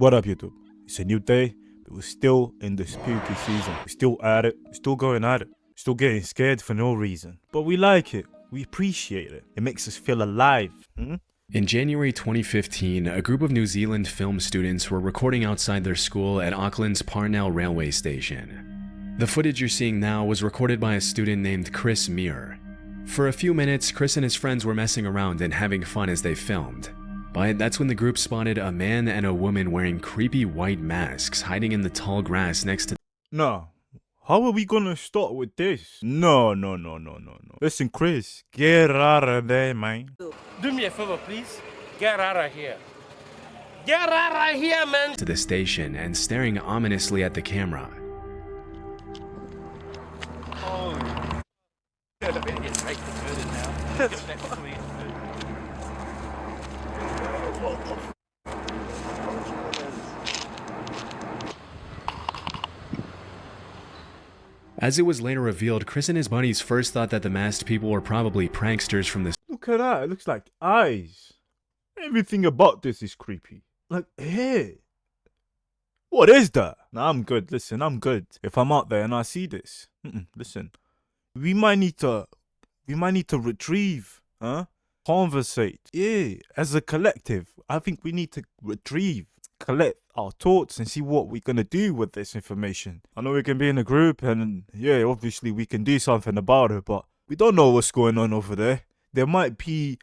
What up, YouTube? It's a new day, but we're still in the spooky season. We're still at it, we're still going at it, we're still getting scared for no reason. But we like it, we appreciate it. It makes us feel alive. In January 2015, a group of New Zealand film students were recording outside their school at Auckland's Parnell railway station. The footage you're seeing now was recorded by a student named Chris Muir. For a few minutes, Chris and his friends were messing around and having fun as they filmed. But that's when the group spotted a man and a woman wearing creepy white masks hiding in the tall grass next to... No. How are we gonna start with this? No. Listen, Chris, get out of there, man. Do me a favor, please. Get out of here. Get out of here, man. ...to the station and staring ominously at the camera. Oh. It's right converted now. Get that clean. As it was later revealed, Chris and his buddies first thought that the masked people were probably pranksters from the... Look at that, it looks like eyes. Everything about this is creepy. Like, hey. What is that? Nah, I'm good, listen, I'm good. If I'm out there and I see this, listen. We might need to retrieve, conversate. Yeah, as a collective, I think we need to collect our thoughts and see what we're gonna do with this information. I know we can be in a group and yeah, obviously we can do something about it, but we don't know what's going on over there. There might be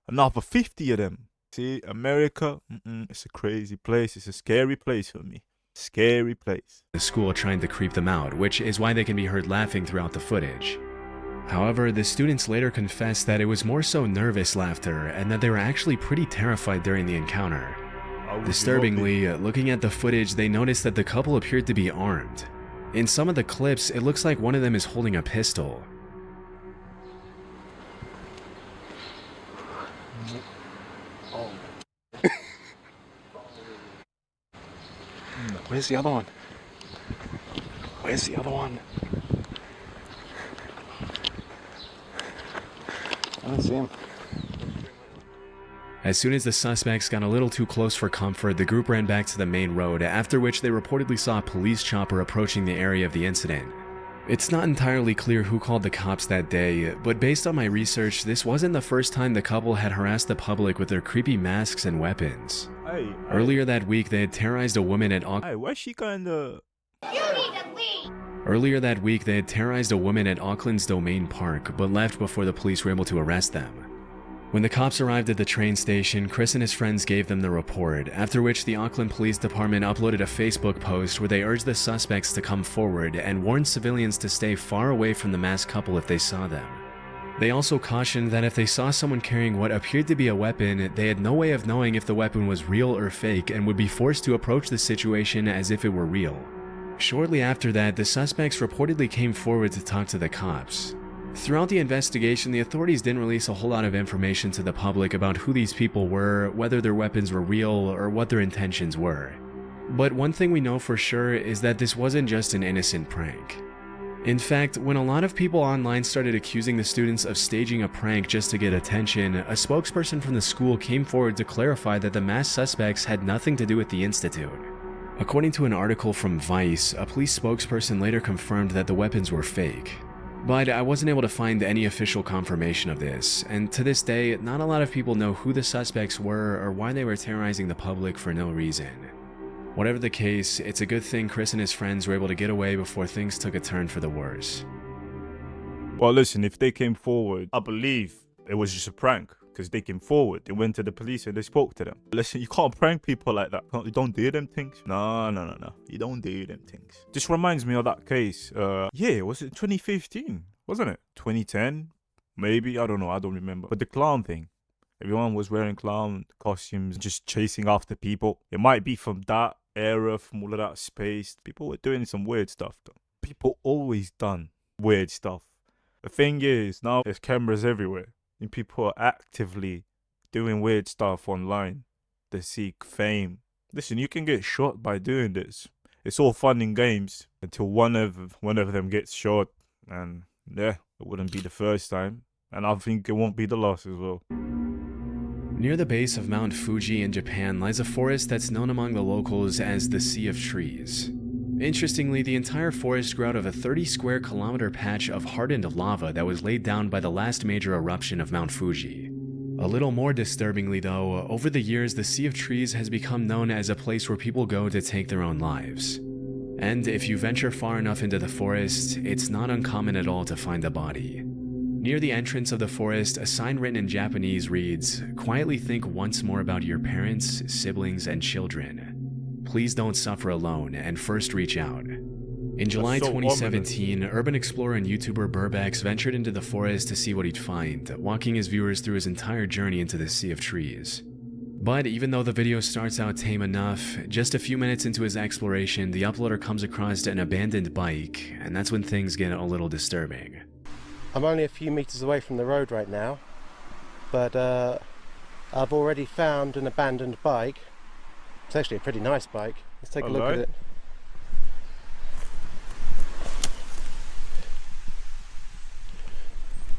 another 50 of them. See, America, it's a crazy place. It's a scary place for me. Scary place. The school trying to creep them out, which is why they can be heard laughing throughout the footage. However, the students later confessed that it was more so nervous laughter and that they were actually pretty terrified during the encounter. Disturbingly, looking at the footage, they noticed that the couple appeared to be armed. In some of the clips, it looks like one of them is holding a pistol. Oh. Where's the other one? Where's the other one? I don't see him. As soon as the suspects got a little too close for comfort, the group ran back to the main road, after which they reportedly saw a police chopper approaching the area of the incident. It's not entirely clear who called the cops that day, but based on my research, this wasn't the first time the couple had harassed the public with their creepy masks and weapons. Earlier that week, they had terrorized a woman at Earlier that week, they had terrorized a woman at Auckland's Domain Park, but left before the police were able to arrest them. When the cops arrived at the train station, Chris and his friends gave them the report, after which the Auckland Police Department uploaded a Facebook post where they urged the suspects to come forward and warned civilians to stay far away from the masked couple if they saw them. They also cautioned that if they saw someone carrying what appeared to be a weapon, they had no way of knowing if the weapon was real or fake and would be forced to approach the situation as if it were real. Shortly after that, the suspects reportedly came forward to talk to the cops. Throughout the investigation, the authorities didn't release a whole lot of information to the public about who these people were, whether their weapons were real, or what their intentions were. But one thing we know for sure is that this wasn't just an innocent prank. In fact, when a lot of people online started accusing the students of staging a prank just to get attention, a spokesperson from the school came forward to clarify that the masked suspects had nothing to do with the institute. According to an article from Vice, a police spokesperson later confirmed that the weapons were fake. But I wasn't able to find any official confirmation of this, and to this day, not a lot of people know who the suspects were or why they were terrorizing the public for no reason. Whatever the case, it's a good thing Chris and his friends were able to get away before things took a turn for the worse. Well, listen, if they came forward, I believe it was just a prank. Because they came forward, they went to the police and they spoke to them. Listen, you can't prank people like that. You don't do them things. No. You don't do them things. This reminds me of that case. Yeah, was it 2015? Wasn't it? 2010? Maybe, I don't know, I don't remember. But the clown thing. Everyone was wearing clown costumes, just chasing after people. It might be from that era, from all of that space. People were doing some weird stuff though. People always done weird stuff. The thing is, now there's cameras everywhere. And people are actively doing weird stuff online to seek fame. Listen, you can get shot by doing this. It's all fun and games until one of them gets shot. And yeah, it wouldn't be the first time. And I think it won't be the last as well. Near the base of Mount Fuji in Japan lies a forest that's known among the locals as the Sea of Trees. Interestingly, the entire forest grew out of a 30 square kilometer patch of hardened lava that was laid down by the last major eruption of Mount Fuji. A little more disturbingly though, over the years the Sea of Trees has become known as a place where people go to take their own lives. And if you venture far enough into the forest, it's not uncommon at all to find a body. Near the entrance of the forest, a sign written in Japanese reads, "Quietly think once more about your parents, siblings, and children. Please don't suffer alone, and first reach out." In July 2017, urban explorer and YouTuber Burbex ventured into the forest to see what he'd find, walking his viewers through his entire journey into the Sea of Trees. But even though the video starts out tame enough, just a few minutes into his exploration, the uploader comes across an abandoned bike, and that's when things get a little disturbing. I'm only a few meters away from the road right now, but I've already found an abandoned bike. It's actually a pretty nice bike. Let's take a look at it.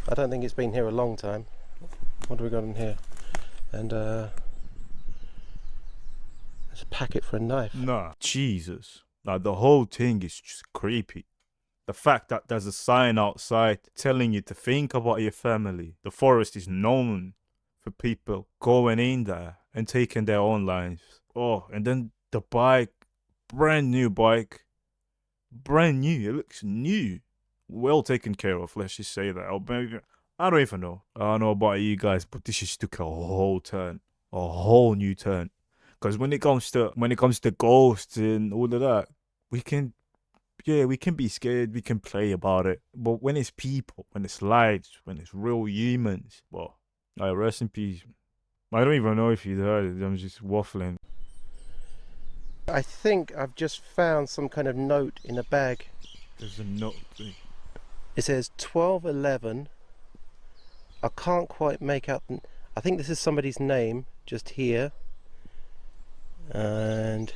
I don't think it's been here a long time. What do we got in here? And there's a packet for a knife. Nah, Jesus. Like, the whole thing is just creepy. The fact that there's a sign outside telling you to think about your family. The forest is known for people going in there and taking their own lives. Oh, and then the bike, brand new bike. Brand new, it looks new. Well taken care of, let's just say that. Or maybe, I don't even know. I don't know about you guys, but this just took a whole turn. A whole new turn. Because when it comes to ghosts and all of that, we can be scared, we can play about it. But when it's people, when it's lives, when it's real humans, well, rest in peace. I don't even know if you heard it, I'm just waffling. I think I've just found some kind of note in a bag. There's a note thing. It says 1211. I can't quite make out. I think this is somebody's name just here. And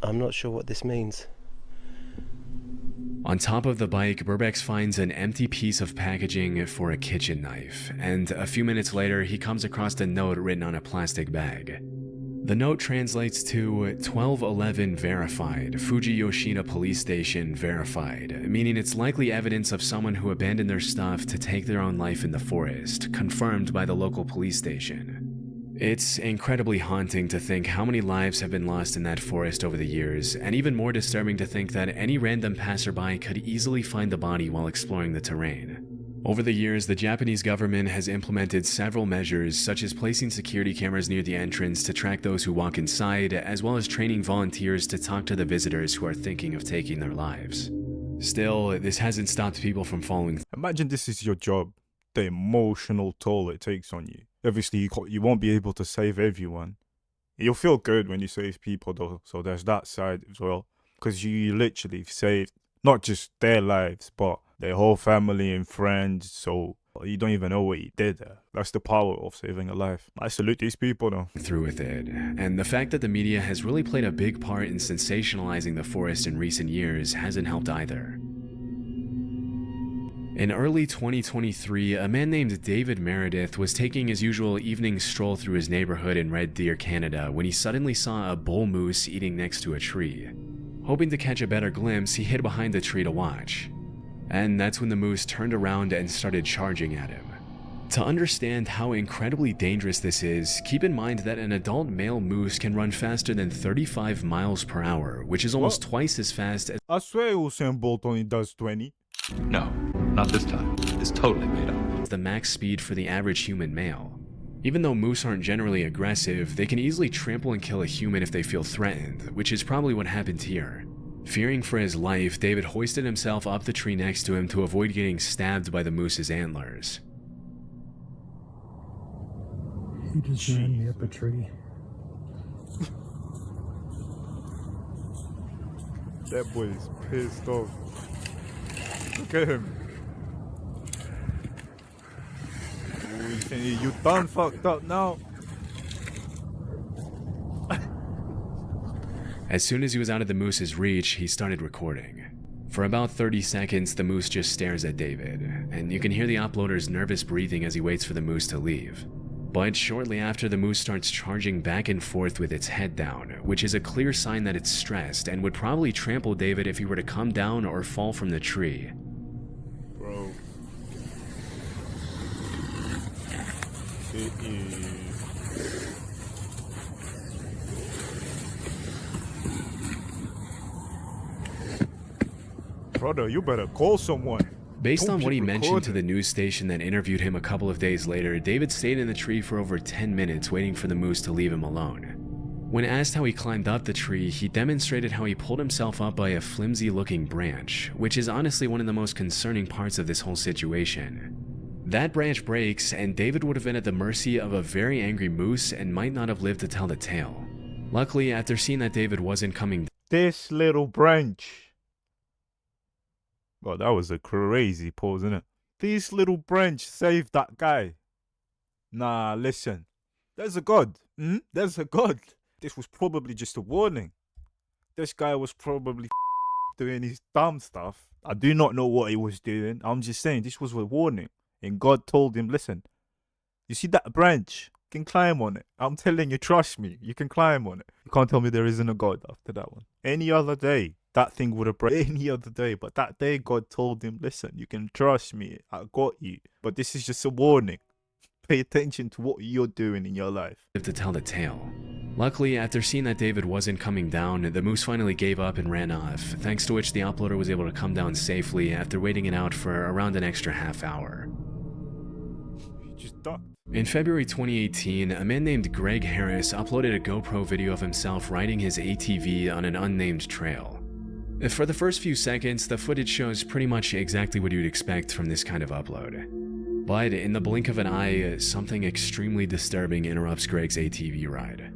I'm not sure what this means. On top of the bike, Burbex finds an empty piece of packaging for a kitchen knife, and a few minutes later he comes across a note written on a plastic bag. The note translates to 1211 verified, Fuji Yoshida police station verified, meaning it's likely evidence of someone who abandoned their stuff to take their own life in the forest, confirmed by the local police station. It's incredibly haunting to think how many lives have been lost in that forest over the years, and even more disturbing to think that any random passerby could easily find the body while exploring the terrain. Over the years, the Japanese government has implemented several measures, such as placing security cameras near the entrance to track those who walk inside, as well as training volunteers to talk to the visitors who are thinking of taking their lives. Still, this hasn't stopped people from following. Imagine this is your job, the emotional toll it takes on you. Obviously, you won't be able to save everyone. You'll feel good when you save people though, so there's that side as well. Because you literally saved not just their lives, but their whole family and friends, so you don't even know what you did there. That's the power of saving a life. I salute these people though. Through with it, and the fact that the media has really played a big part in sensationalizing the forest in recent years hasn't helped either. In early 2023, a man named David Meredith was taking his usual evening stroll through his neighborhood in Red Deer, Canada, when he suddenly saw a bull moose eating next to a tree. Hoping to catch a better glimpse, he hid behind the tree to watch. And that's when the moose turned around and started charging at him. To understand how incredibly dangerous this is, keep in mind that an adult male moose can run faster than 35 miles per hour, which is almost twice as fast as— I swear Usain Bolt only does 20. No, not this time. It's totally made up. the max speed for the average human male. Even though moose aren't generally aggressive, they can easily trample and kill a human if they feel threatened, which is probably what happened here. Fearing for his life, David hoisted himself up the tree next to him to avoid getting stabbed by the moose's antlers. He just ran me up a tree. That boy is pissed off. Look at him. Ooh, he's saying, you done fucked up now. As soon as he was out of the moose's reach, he started recording. For about 30 seconds, the moose just stares at David, and you can hear the uploader's nervous breathing as he waits for the moose to leave. But shortly after, the moose starts charging back and forth with its head down, which is a clear sign that it's stressed and would probably trample David if he were to come down or fall from the tree. Bro. It is. Brother, you better call someone. Based Don't on what be he mentioned to the recording. news station that interviewed him a couple of days later, David stayed in the tree for over 10 minutes waiting for the moose to leave him alone. When asked how he climbed up the tree, he demonstrated how he pulled himself up by a flimsy-looking branch, which is honestly one of the most concerning parts of this whole situation. That branch breaks, and David would have been at the mercy of a very angry moose and might not have lived to tell the tale. Luckily, after seeing that David wasn't coming This little branch. Well, that was a crazy pause, innit? This little branch saved that guy. Nah, listen. There's a God. There's a God. This was probably just a warning. This guy was probably doing his dumb stuff. I do not know what he was doing. I'm just saying this was a warning. And God told him, listen, you see that branch? You can climb on it. I'm telling you, trust me. You can climb on it. You can't tell me there isn't a God after that one. Any other day, that thing would have broken. Any other day. But that day, God told him, listen, you can trust me. I got you. But this is just a warning. Pay attention to what you're doing in your life. to tell the tale. Luckily, after seeing that David wasn't coming down, the moose finally gave up and ran off, thanks to which the uploader was able to come down safely after waiting it out for around an extra half hour. He just ducked. In February 2018, a man named Greg Harris uploaded a GoPro video of himself riding his ATV on an unnamed trail. For the first few seconds, the footage shows pretty much exactly what you'd expect from this kind of upload. But in the blink of an eye, something extremely disturbing interrupts Greg's ATV ride.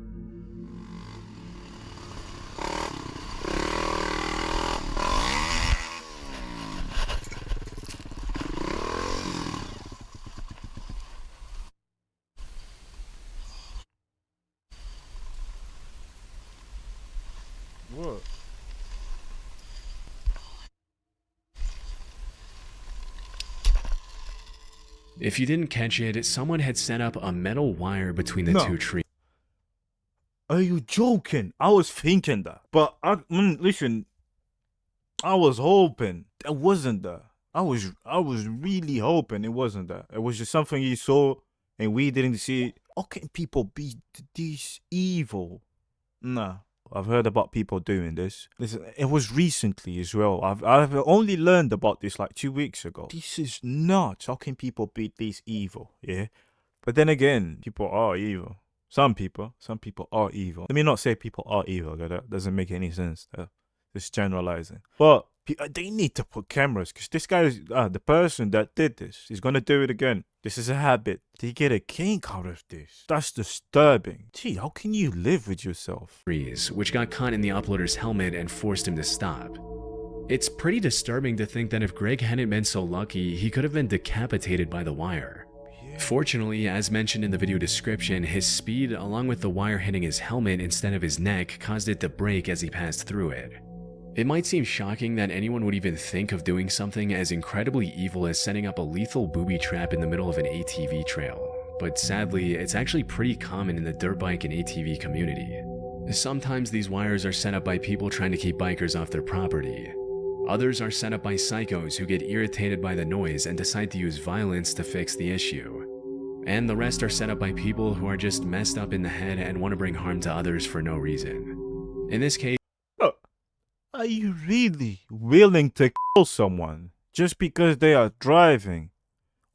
What? If you didn't catch it, someone had set up a metal wire between the No. two trees. Are you joking? I was thinking that. But, listen, I was hoping it wasn't that. I was really hoping it wasn't that. It was just something you saw and we didn't see it. How can people be this evil? Nah. I've heard about people doing this. Listen, it was recently as well. I've only learned about this like 2 weeks ago. This is nuts. How can people be this evil? Yeah. But then again, people are evil. Some people are evil. Let me not say people are evil, because that doesn't make any sense. Just generalizing. But they need to put cameras, because this guy is the person that did this. He's gonna do it again. This is a habit. They get a kink out of this. That's disturbing. Gee, how can you live with yourself? Which got caught in the uploader's helmet and forced him to stop. It's pretty disturbing to think that if Greg hadn't been so lucky, he could have been decapitated by the wire. Fortunately, as mentioned in the video description, his speed, along with the wire hitting his helmet instead of his neck, caused it to break as he passed through it. It might seem shocking that anyone would even think of doing something as incredibly evil as setting up a lethal booby trap in the middle of an ATV trail, but sadly, it's actually pretty common in the dirt bike and ATV community. Sometimes these wires are set up by people trying to keep bikers off their property. Others are set up by psychos who get irritated by the noise and decide to use violence to fix the issue. And the rest are set up by people who are just messed up in the head and want to bring harm to others for no reason. In this case, Are you really willing to kill someone just because they are driving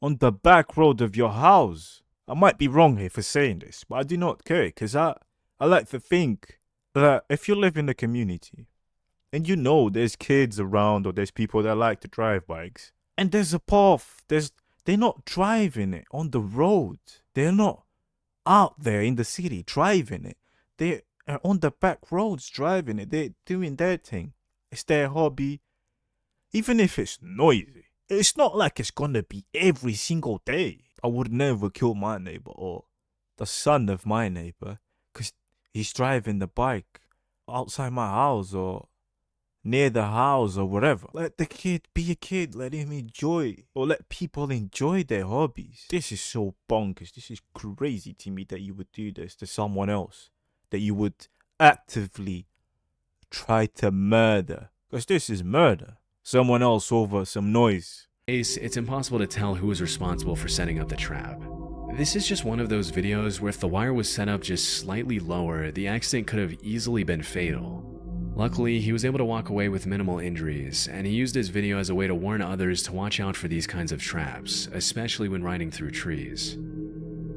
on the back road of your house? I might be wrong here for saying this, but I do not care, because I like to think that if you live in the community and you know there's kids around or there's people that like to drive bikes and there's a path, they're not driving it on the road. They're not out there in the city driving it. They're on the back roads driving it. They're doing their thing. It's their hobby. Even if it's noisy, it's not like it's gonna be every single day. I would never kill my neighbor or the son of my neighbor because he's driving the bike outside my house or near the house or whatever. Let the kid be a kid. Let him enjoy, or let people enjoy their hobbies. This is so bonkers. This is crazy to me that you would do this to someone else, that you would actively try to murder, because this is murder. Someone else over some noise. It's impossible to tell who was responsible for setting up the trap. This is just one of those videos where if the wire was set up just slightly lower, the accident could have easily been fatal. Luckily, he was able to walk away with minimal injuries, and he used his video as a way to warn others to watch out for these kinds of traps, especially when riding through trees.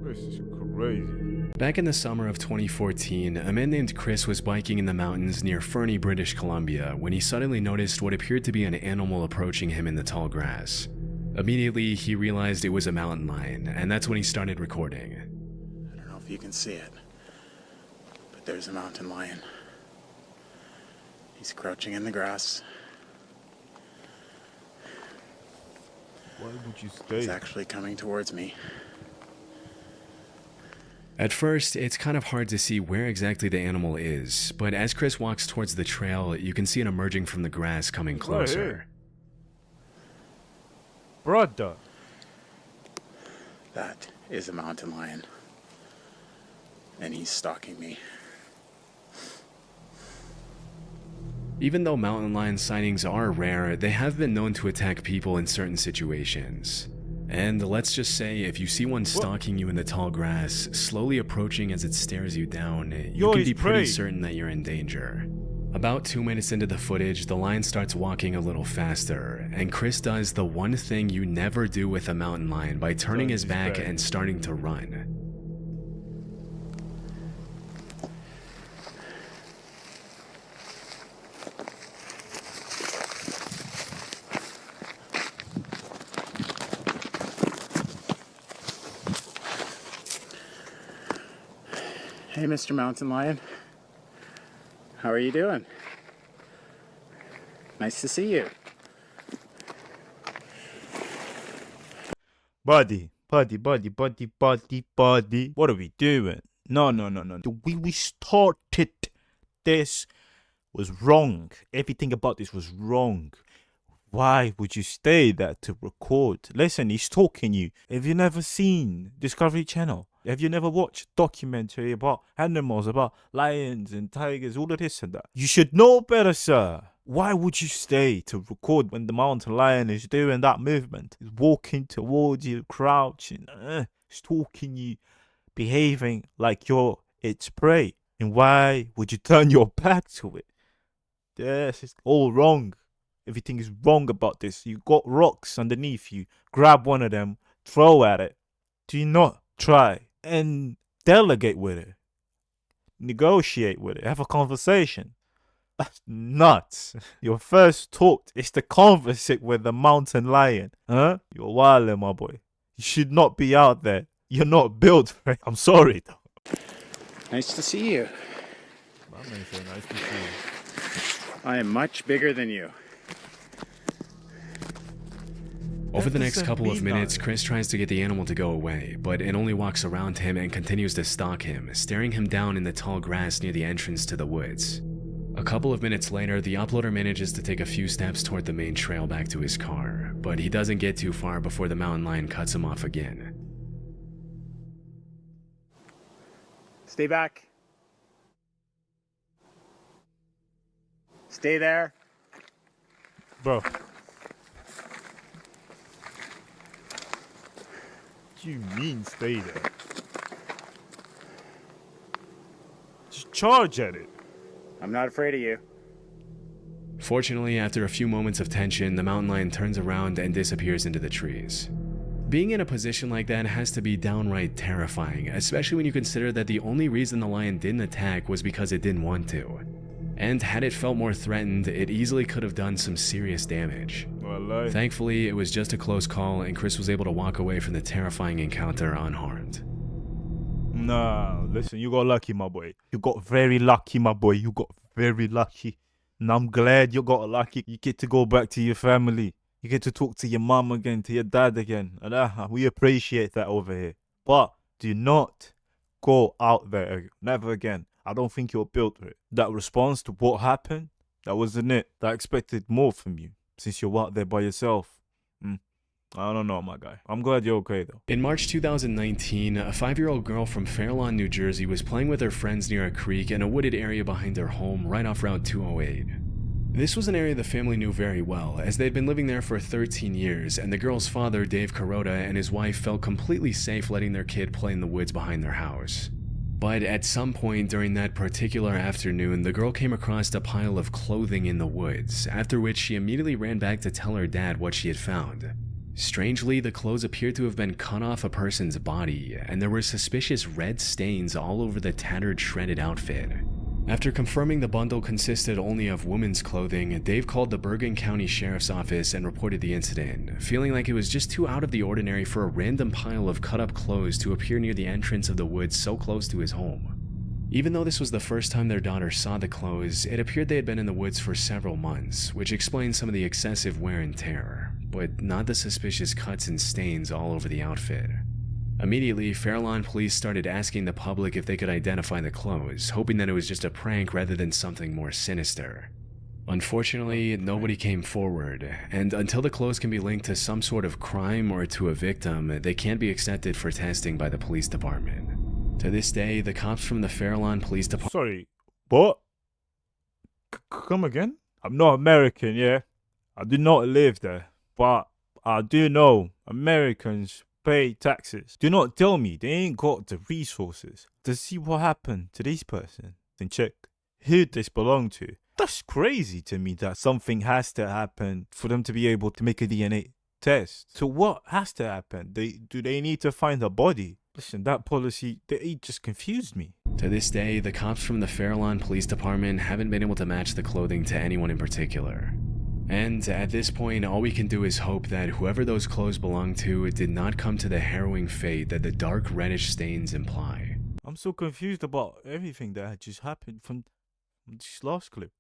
This is crazy. Back in the summer of 2014, a man named Chris was biking in the mountains near Fernie, British Columbia, when he suddenly noticed what appeared to be an animal approaching him in the tall grass. Immediately, he realized it was a mountain lion, and that's when he started recording. I don't know if you can see it, but there's a mountain lion. He's crouching in the grass. Why would you stay? He's actually coming towards me. At first, it's kind of hard to see where exactly the animal is, but as Chris walks towards the trail, you can see it emerging from the grass coming closer. Brother. That is a mountain lion. And he's stalking me. Even though mountain lion sightings are rare, they have been known to attack people in certain situations. And let's just say, if you see one stalking you in the tall grass, slowly approaching as it stares you down, you can be pretty certain that you're in danger. About 2 minutes into the footage, the lion starts walking a little faster, and Chris does the one thing you never do with a mountain lion by turning his back and starting to run. Hey, Mr. Mountain Lion. How are you doing? Nice to see you. Buddy. What are we doing? No. The way we started this was wrong. Everything about this was wrong. Why would you stay there to record? Listen, he's stalking you. Have you never seen Discovery Channel? Have you never watched documentary about animals, about lions and tigers, all of this and that? You should know better, sir. Why would you stay to record when the mountain lion is doing that movement? He's walking towards you, crouching, stalking you, behaving like you're its prey. And why would you turn your back to it? This is all wrong. Everything is wrong about this. You got rocks underneath you. Grab one of them, throw at it. Do not try and delegate with it. Negotiate with it. Have a conversation. That's nuts. Your first talk is to conversate with the mountain lion. Huh? You're wildin', my boy. You should not be out there. You're not built for it. I'm sorry, though. Nice to see you. That makes it nice to see you. I am much bigger than you. Over the next couple of minutes, Chris tries to get the animal to go away, but it only walks around him and continues to stalk him, staring him down in the tall grass near the entrance to the woods. A couple of minutes later, the uploader manages to take a few steps toward the main trail back to his car, but he doesn't get too far before the mountain lion cuts him off again. Stay back. Stay there. Bro. What do you mean stay there? Just charge at it. I'm not afraid of you. Fortunately, after a few moments of tension, the mountain lion turns around and disappears into the trees. Being in a position like that has to be downright terrifying, especially when you consider that the only reason the lion didn't attack was because it didn't want to. And had it felt more threatened, it easily could have done some serious damage. Well, Thankfully, it was just a close call and Chris was able to walk away from the terrifying encounter unharmed. nah, listen, you got lucky, my boy. You got very lucky, my boy. You got very lucky. And I'm glad you got lucky. You get to go back to your family. You get to talk to your mom again, to your dad again. And we appreciate that over here. But do not go out there. Never again. I don't think you're built for it. That response to what happened, That wasn't it. I expected more from you, since you're out there by yourself. I don't know, my guy. I'm glad you're okay, though. In March 2019, a 5-year-old girl from Fair Lawn, New Jersey was playing with her friends near a creek in a wooded area behind their home right off Route 208. This was an area the family knew very well, as they'd been living there for 13 years, and the girl's father, Dave Kuroda, and his wife felt completely safe letting their kid play in the woods behind their house. But at some point during that particular afternoon, the girl came across a pile of clothing in the woods, after which she immediately ran back to tell her dad what she had found. Strangely, the clothes appeared to have been cut off a person's body, and there were suspicious red stains all over the tattered, shredded outfit. After confirming the bundle consisted only of women's clothing, Dave called the Bergen County Sheriff's Office and reported the incident, feeling like it was just too out of the ordinary for a random pile of cut-up clothes to appear near the entrance of the woods so close to his home. Even though this was the first time their daughter saw the clothes, it appeared they had been in the woods for several months, which explains some of the excessive wear and tear, but not the suspicious cuts and stains all over the outfit. Immediately, Fair Lawn police started asking the public if they could identify the clothes, hoping that it was just a prank rather than something more sinister. Unfortunately, nobody came forward, and until the clothes can be linked to some sort of crime or to a victim, they can't be accepted for testing by the police department. To this day, the cops from the Fair Lawn Police Department— Sorry, what? Come again? I'm not American, yeah? I do not live there, but I do know Americans pay taxes. Do not tell me they ain't got the resources to see what happened to this person and check who this belonged to. That's crazy to me that something has to happen for them to be able to make a DNA test. So what has to happen? Do they need to find a body? Listen, that policy, it just confused me. To this day, the cops from the Fair Lawn Police Department haven't been able to match the clothing to anyone in particular. And at this point, all we can do is hope that whoever those clothes belonged to did not come to the harrowing fate that the dark reddish stains imply. I'm so confused about everything that had just happened from this last clip.